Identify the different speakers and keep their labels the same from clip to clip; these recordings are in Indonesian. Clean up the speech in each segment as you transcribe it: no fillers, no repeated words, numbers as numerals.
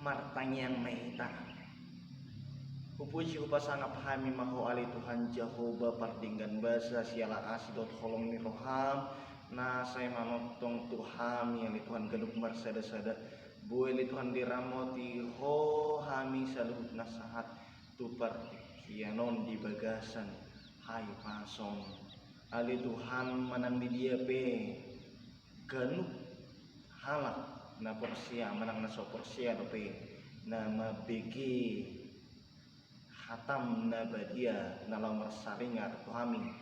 Speaker 1: martanyang mahita. Pupuji upasangap hami maho ali Tuhan Jehovah pardinggan basa siala asidot holong ni roham na saya manotong Tuhami ali Tuhan galup marsada-sada buai li Tuhan diramoti ho hami saluhut nasahat tu partikianon di bagasan hai pasong ali Tuhan manang di dia pe ganup halak na porsia manang na so porsia do pe nama begi hatam na badia na lamar saringar kami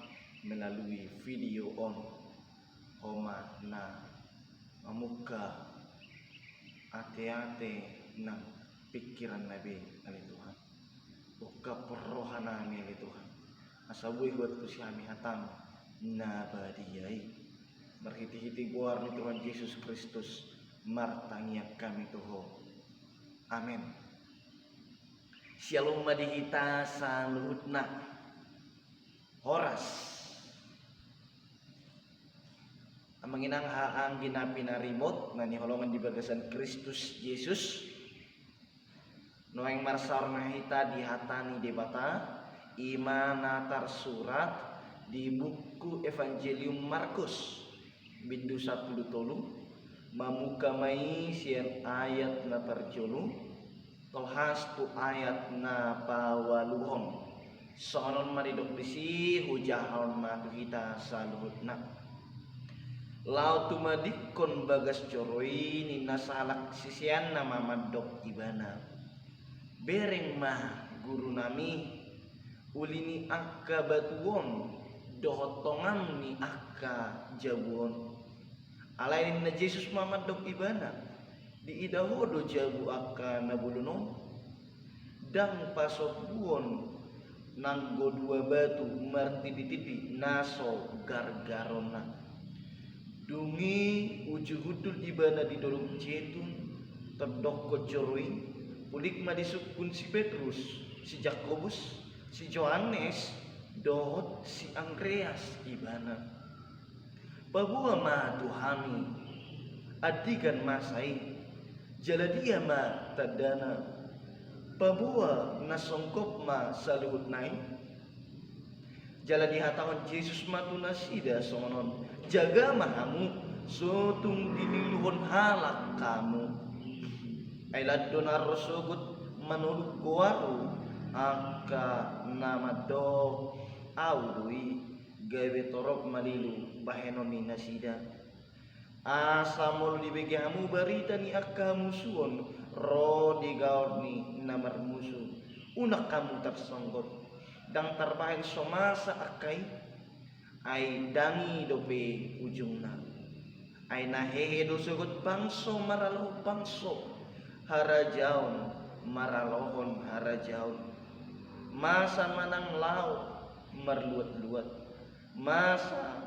Speaker 1: melalui video on homa na mamuka ate-ate na pikiran nabi ali Tuhan buka perrohana mi ali Tuhan asabuy buat tu kami hatam na badiai berhiti-hiti guar ni Tuhan Yesus Kristus martangiak kami tuho amin. Shalom madihita salutna horas menginang haang ginapi na remote na niholongan di bagasan Kristus Yesus noeng marsar nahita dihatani debata imana tarsurat di buku Evangelium Markus bindu 10 mamuka mai sian ayat na tarjolu tohas tu ayat na pawaluhon sonon maridok bisi hujahon matu kita saluhutna lau tumadikon bagas coroi ni nasalak sisian nama madok ibana bereng mah guru nami ulini akka batuon dohotongan ni akka jabuon alain na Yesus mamadok ibana di idahodo jabu akka nabuluno dang pasobuon nanggo dua batu martidi-tidi naso gargarona dungi ujuhudul ibana di dolong jetun terdok kojoroi pulik madisukun si Petrus si Jakobus si Yohanes dohot si Andreas ibana bahwa ma Tuhami adikan masai jaladia ma tadana pabua nasongkop ma saluhut nai jaladi hatawan Yesus matu nasida sonon jaga mahamu sotung diniluhon halak kamu ailad donar rosogut manuluk kuaru angka nama do audui gawe torok malilu bahenomi nasida asamol di begamu barita ni akka musuon ro di gaorni namar musuh unak kamu tersonggot dang terbahin somasa akai ai dangi dobe ujungna ai nahehe do sogot bangso maraloh bangso harajaon maralohon harajaon masa manang lau merluat-luat masa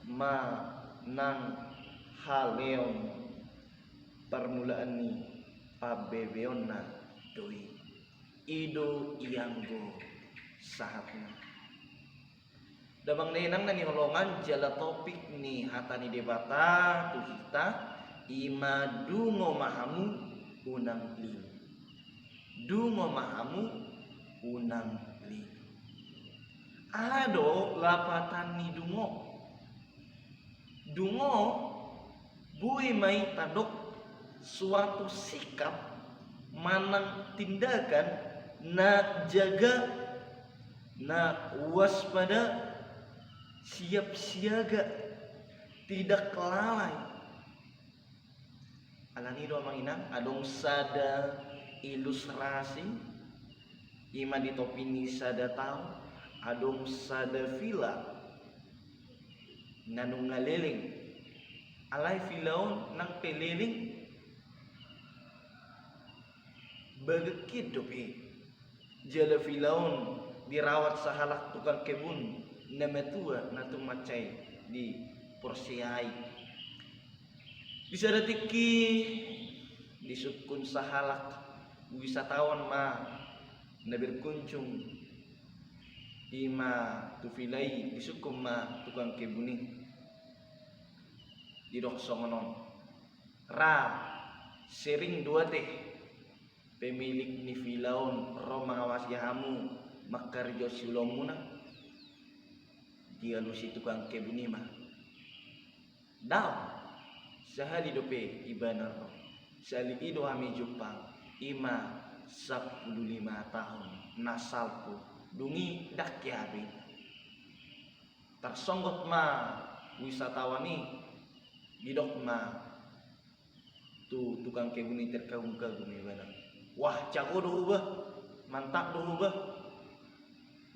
Speaker 1: nang haleon permulaan ni pabebeon na doi ido ianggo sahatna damang nenang na niholongan jala topik ni hatani debata tu kita ima dungo mahamu unang li dungo mahamu unang li ado lapatan ni dungo bui mai tadok suatu sikap manang tindakan na jaga na waspada siap siaga tidak lalai alani do manginang adong sada ilustrasi ima di topini sada tahu adong sada villa nanung ngaleling alai filaon nang peliling bagekit dope jala filaon dirawat sahalak tukang kebun namatua natung macai di porsiai bisa detiki disukun sahalak wisatawan ma nabir kuncung ima tufilai disukum ma tukang kebuni di doksongonon ra sering dua teh pemilik ni Filaun ro mengawasi hamu makarjo silomuna dia lusi tukang kebuni mah daw sahali dope ibana ro sali ido ami Jepang ima 15 tahun nasalku dungi dakyabi tersonggot ma wisatawan ni bidok ma tu tukang kebuni terkagum-kagum ibana wah jago doh ubah mantap doh ubah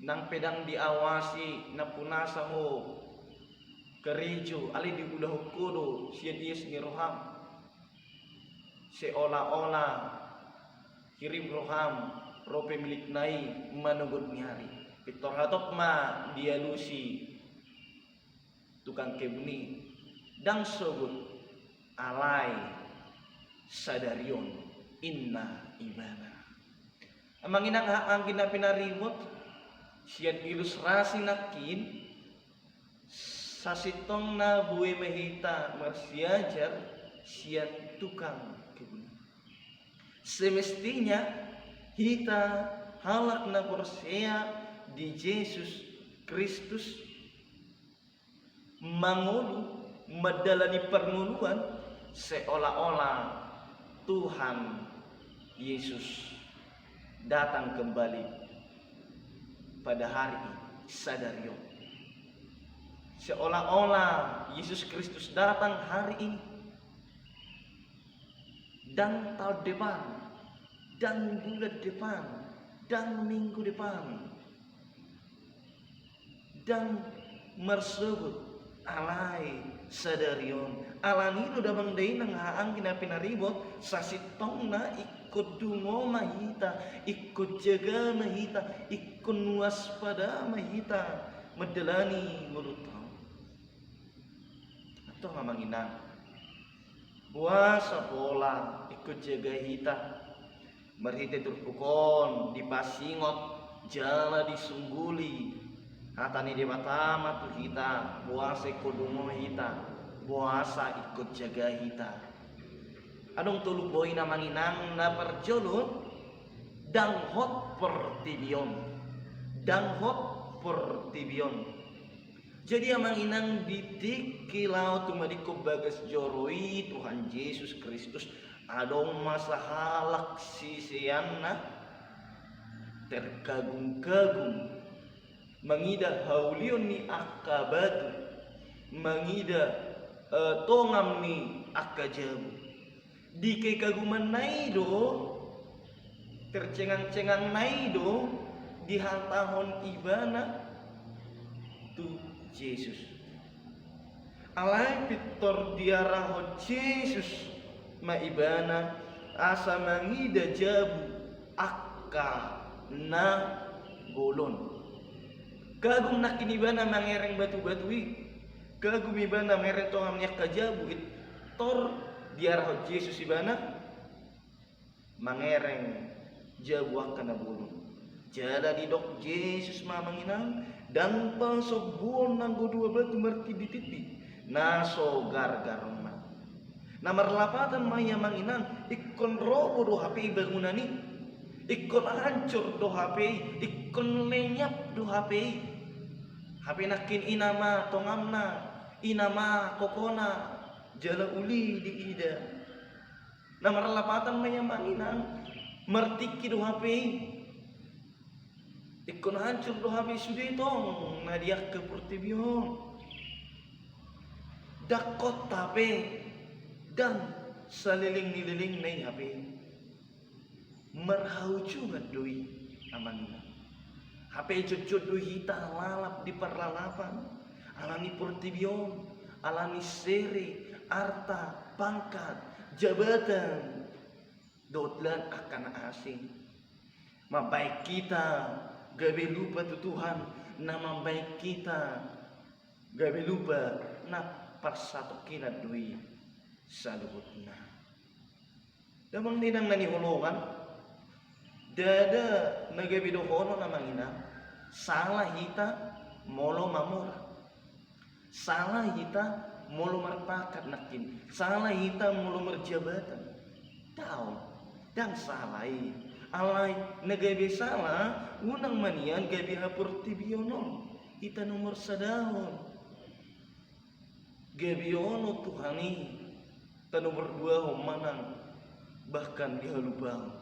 Speaker 1: nang pedang diawasi na punasa mo kerijo ali di ulah kodo sia dies ni roham seolah-olah kirim roham rope milik nai manugut nyari Victor Hatop ma dia lusi tukang kebuni dang sobut alai sadarion inna ibana amang inang ang pinaribot sian ilustrasi nakin sasitong na buwe mahita marsiajar sian tukang kebun semestinya hita halak na percaya di Yesus Kristus mangulu madalani permuluan seolah-olah Tuhan Yesus datang kembali pada hari sadarion seolah-olah Yesus Kristus datang hari ini dan tahun depan dan bulan depan dan minggu depan dan mersebut alai sadarion alani do damang day nang haang kinapinaribot sasitong na ikut dungo mahita ikut jaga mahita ikut waspada mahita medelani mulutang atau mamanginang puasa pola ikut jaga hita merhite turpukon dipasingot jala disungguli hatani debatama tu hita puasa ikut dungo hita puasa ikut jaga hita adong tulu boy na manginang na perjolon dang hot pertibion jadi amang inang didik kilau tumadiko bagas joroi Tuhan Yesus Kristus adong masa halak sisianna terkagum-kagum mangida haulion ni akabatu mangida tongam ni akajabu di kekaguman naido tercengang-cengang naido di tahun ibana tu Yesus alai pitor diarahon Yesus ma ibana asa mangida jabu akka na golon kagum nakin ibana mangereng batu-batui kagum ibana mereng tongam nyak kajabu tor diarahon Yesus ibana mangereng jabu akka na golon jala di dok Yesus mamanginang dan pasobon nanggo dua batu merti dititi naso gargarma namar lapatan maya manginang ikon robo do HP bangunani ikon hancur do HP ikon lenyap do HP nakin inama tongamna inama kokona jala uli di ida namar lapatan maya manginang mertiki do HP ikon hancur do HP sudah tong nadiak ke pertibion dakot tape dan seliling-liling nai HP merhau juga doi amanina HP jujur doi hita lalap di perlalapan alani pertibion alani sere arta pangkat jabatan dotlan akan asing mabaik kita gabe lupa tu Tuhan nama baik kita gabe lupa na persatu kina dui salubutna damang ninang nani hulungan dada nagabe dohono namang ina salah hita molo mamura salah hita molo marpakat nakin salah hita molo merjabatan tahu dang salai alai nagabe salah unang manian gabi hapur tibionon ita nomor sadahon gabiono tuhani ta nomor dua manang bahkan di halubang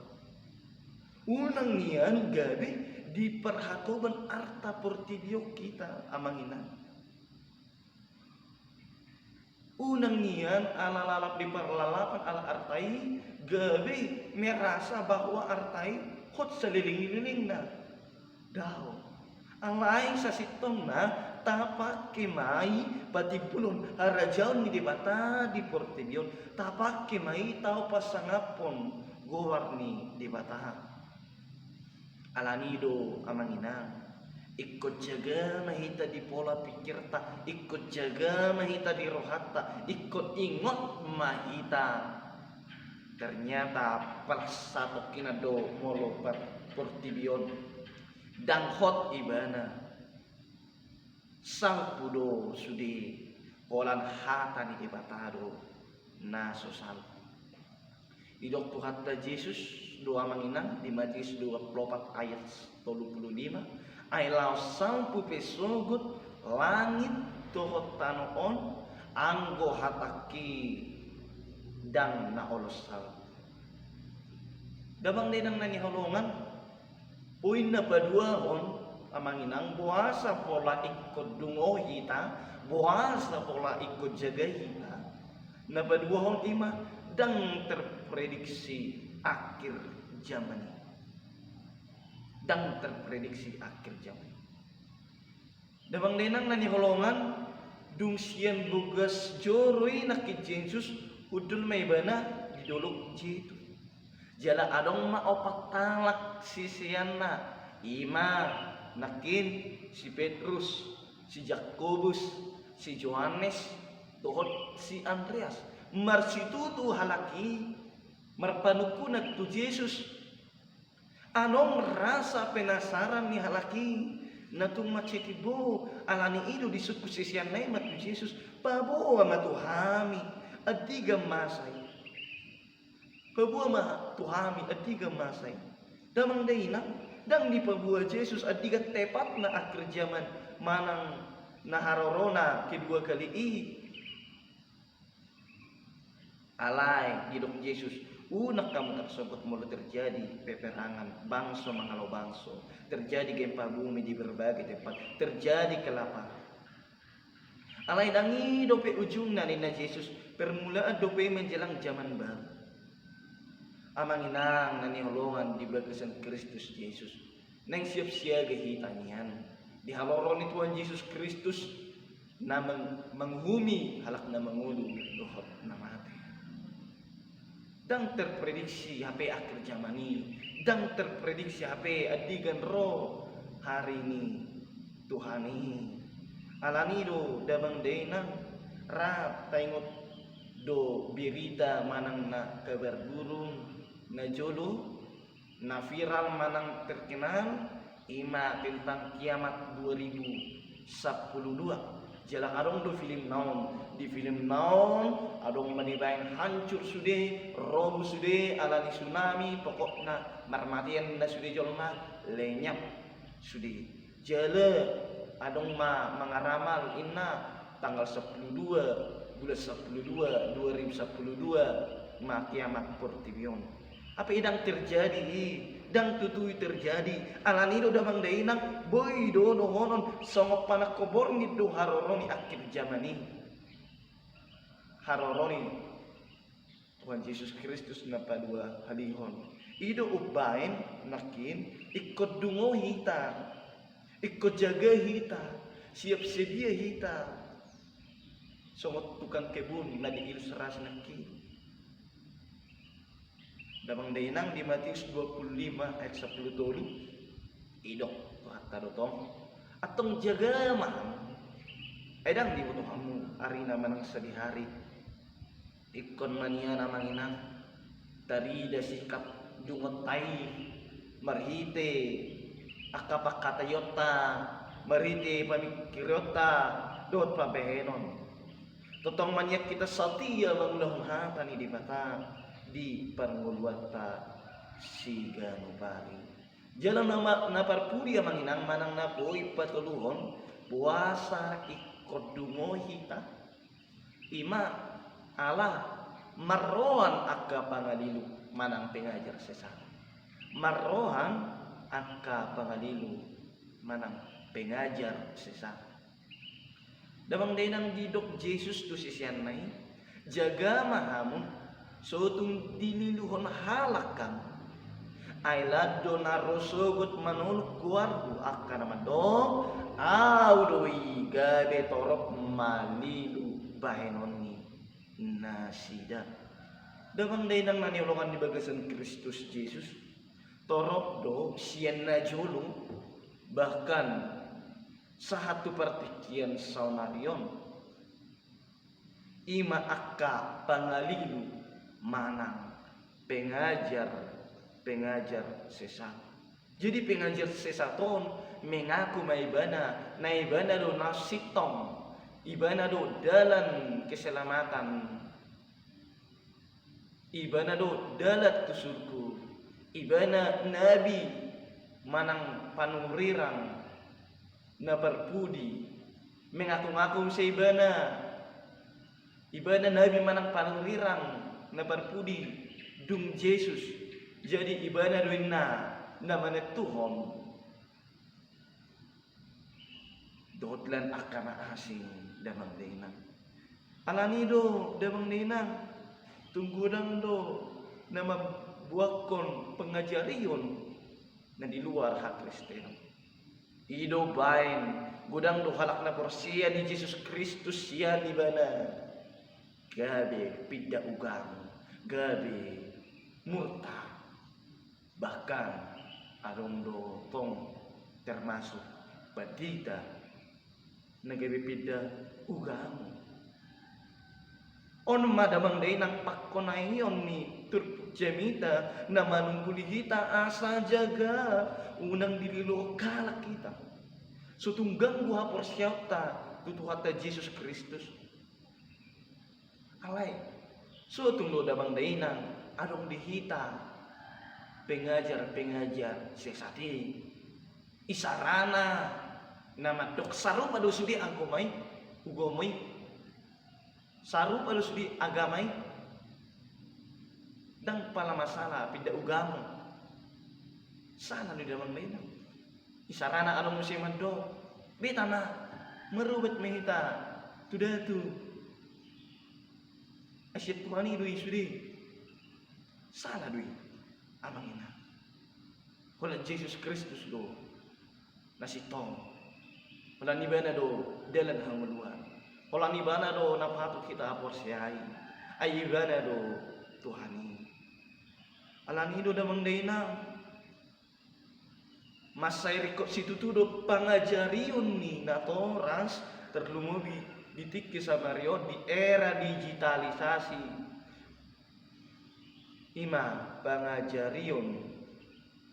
Speaker 1: unang nian gabi di perhatoban arta portibio kita amanginan unang nian ala-lalap di perlalapan ala artai gabi merasa bahwa artai hot seliling-liling na daw alai sasitong na tapak kemai pati pulun harajaon ni dibata di portibion tapak kemai tau pasangapon gowarni di bata alanido amangina ikut jaga mahita di pola pikir tak ikut jaga mahita di rohata ikut ingot mahita ternyata persatu kinado molopat portibion dang hot ibana sang pudo sudi polan hata ni debatado na sosal idok tu hatta Yesus doa manginang di Matius 24 ayat 35 ay law sampu pesogut langit tohot tanoon anggo hataki dang naholosal dabang denang nani holongan puin na paduahon amanginang buasa pola ikut dungo hita buasa pola ikut jaga hita na paduahon ima dang terprediksi akhir zaman dang terprediksi akhir zaman dabang denang nani holongan dung sian bugas joroi nakit Yesus udul may bana didolok jitu jala adong ma opat talak sisian na ima nakin si Petrus si Jakobus si Yohanes tuhot si Andreas marsitutu halaki marpanukunat tu Yesus anong rasa penasaran ni halaki natung macetibo alani ido di suku sisian na matu Yesus pabo matuhami adiga masay pabuah mah tuhami adiga masay damang daina dang di pabuah Yesus adiga tepat na akhir zaman manang naharorona kedua kali alai hidup Yesus unak kamu tersebut mulai terjadi peperangan bangsa mengalau bangsa terjadi gempa bumi di berbagai tempat terjadi kelaparan alai dangi dope ujung nalina Yesus permulaan dope menjelang zaman baru amanginang nani holongan di bagasan Kristus Yesus neng siap siaga hitanian di haloroni Tuhan Yesus Kristus na menghumi halak na mengulu dohot na mati dang terprediksi HP akhir zaman ini dang terprediksi HP adigan roh hari ini Tuhan ini alanido dabang denang rat taingot do berita manang na kabar burung na jolo na viral manang terkenal ima tentang kiamat 2012 jalan adong do film naon di film naon adong manibayan hancur sude rom sude alani tsunami pokokna marmatian na sude jolma lenyap sude jala adong mengaramal inna tanggal 12 bulan 12 2012 kiamat portibion apa idang terjadi dang tutui terjadi alanido damang dainang boy do nongonon songok panak kobor ni do haroroni akhir zaman ini haroroni Tuhan Yesus Kristus napa dua halihon ido ubain nakin ikut dungo hita ikut jaga hita siap sedia hita songok tukang kebun na diilustrasi nakin damang dainang di Matius 25 ayat 10 tolu idok hatta dotong atong jaga maham edang di butuhamu arina manang sedihari ikon mania namanginang tari da sikap jungot tai marhite akapak katayota marhite pamikirota dot pabehenon totong manyak kita satia bangulah hata ni di mata di panguluata siga nu paling jalan nama naparpudi manginang manang napoi patuluhon puasa ikut dungo hita ima ala marrohan akka pangadilu manang pengajar sesat marrohan akka pangadilu manang pengajar sesat damang denang didok Yesus tu sisian nai jaga mahamun sotung dililuhon halakam aila donaro sogut manuluk kuargu akka nama dong audoi gabe torop malilu bahenoni nasida damang denang naniolongan di bagasan Kristus Yesus torop do sian na jolong bahkan satu pertikian saunarion ima akka pangalilu manang pengajar sesat. Jadi pengajar sesaton mengaku maibana naibana do nasitong ibana do dalan keselamatan ibana do dalat kusurku ibana nabi manang panurirang na perpudi mengaku-ngaku sa ibana nabi manang panurirang na perpudi dung Yesus jadi ibana doin na manetuhon dotlan akana asing damang denang alanido damang denang tunggudang do na mabuakon pengajarion na di luar hak Kristen ido bain gudang do halak na porsia di Yesus Kristus siya di bana gabe pidda ugang gabe murtad bahkan arong do tong termasuk badita nagabe pidda ugang on madamang day nang pakkonayon ni turp jamita na manungguli kita asa jaga unang dililo kalak kita so tunggang buha porsyata tutuhata Jesus Kristus alay so tunglo damang day nang adong dihita pengajar sesati isarana nama dok saru pada sudi agomay ugomay saru pada sudi agamay dang pala masalah pindah ugamo sana di dalam lain isarana anu musiman do betana merubet mehita tudah tu asyik tuani dui sudi sana dui amang ina wala Jesus Kristus do nasitong wala nibana do dalan hang meluan wala nibana do napatu kita aporsiai ayibana do Tuhani alani do damang daina masay rikot situ do pangajarion ni natoras terlumubi ditik sa Mario di era digitalisasi ima pangajarion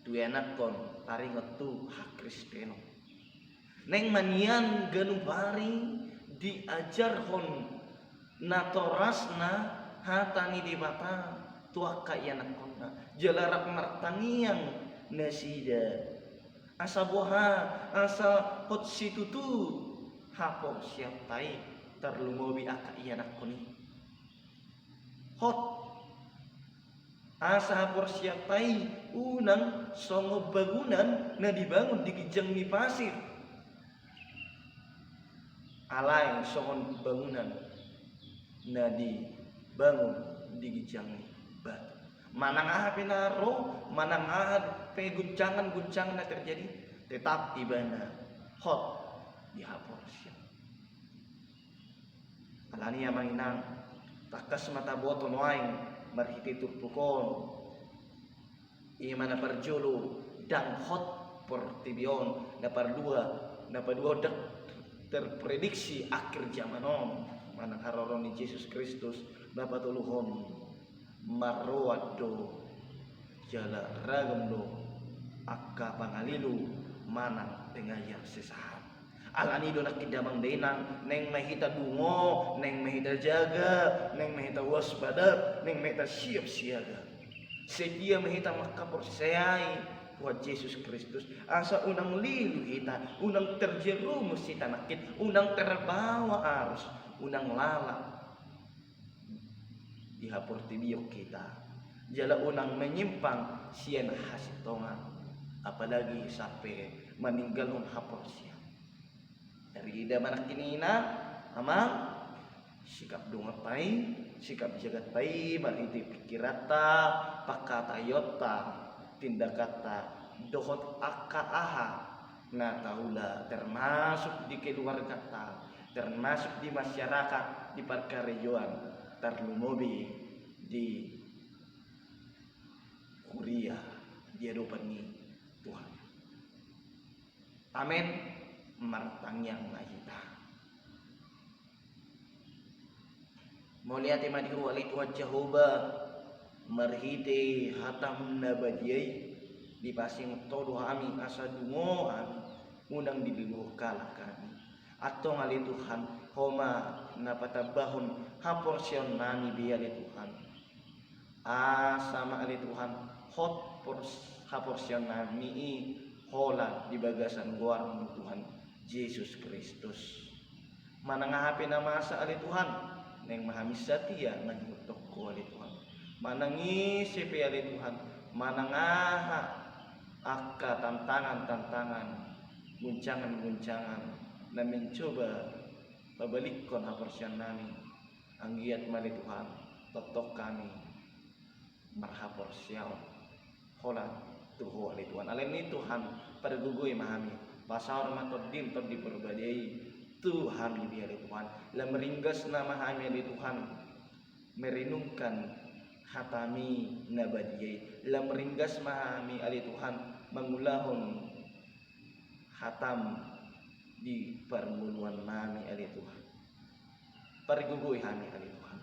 Speaker 1: tu enak kon paringot tu hak Kristeno neng manian ganupari diajar hon natoras na hatani di mata tua kayanak kona jalarak martangiang nasida asa boha asa hot situtu hapo siap tai terlumobi aka iyanak koni hot asa porsiap tai unang songo bangunan na dibangun di kijang ni pasir alay songon bangunan na dibangun di kijang ni batu manang aha pinaro manang aha guncangan na terjadi tetap ibana hot dihapor siap alani amang inang takas mata boton waing marhiti turpukon imana parjolo dan hot portibion napadua dak terprediksi akhir zamanon manang haroron ni Yesus Kristus napatuluhon marroat do jala ragam do akka pangalilu manang pengajar sesahat alani do nakidamang denang neng mahita dungo neng mahita jaga neng mahita waspada neng mahita siap siaga Sedia mahita makaporsayai buat Yesus Kristus. Asa unang lilu hita, unang terjerumus hita nakit, unang terbawa arus, unang lala di haporti biok kita. Jala unang menyimpang sian hasitongan, apalagi sampai meninggal hapor siya. Dari ida manak kinina, amang sikap dungapay, sikap jagat pay, mariti pikirata, pakatayota, tindakata, dohot aha na taula, termasuk di keluarga ta, termasuk di masyarakat, di parkarejoan, terlumobi di kuria, di hadapan ni Tuhan. Amin. Martang yang mahita. Mulia tema dihu ali Tuhan Jehovah marhite hatam nabadiyai di pasing todo kami asa dungo kami undang dibiluh kala kami atau ngali Tuhan homa napatabahon haporsion nami biali Tuhan sama ali Tuhan hot haporsion nami hola di bagasan guarmu Tuhan Yesus Kristus manangahapin na masa ali Tuhan neng mahamis satia nagmutok ko ali Tuhan manangisip ali Tuhan manangaha akka tantangan guncangan na mencoba pabalikon haporsian nami ang giat mali Tuhan totok kami marhaporsiaw hola tuho ali Tuhan alin ni Tuhan pergugoy mahami pasar matodin to diperbadai Tuhan di hari Tuhan la meringgas nama kami di Tuhan merinungkan hatami nabadiyai la meringgas mahami ali Tuhan mengulahon hatam di permuluan nami ali Tuhan parigugoy kami ali Tuhan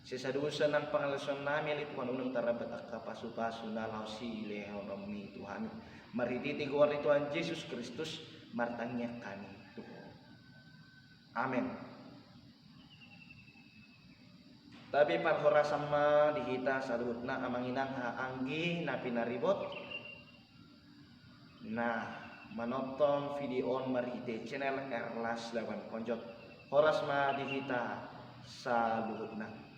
Speaker 1: sesadusan ng pangalason nami ali Tuhan unang tarabat akka pasu-pasu nalaw si lehonomi Tuhan marititi guwar Tuhan Yesus Kristus martanya kami Tuhan. Amin. Tapi parhora sama dihita salutna amanginang haanggi na pinaribot. Nah, menonton video marite channel Erlas lawan konjot. Horas ma dihita salutna.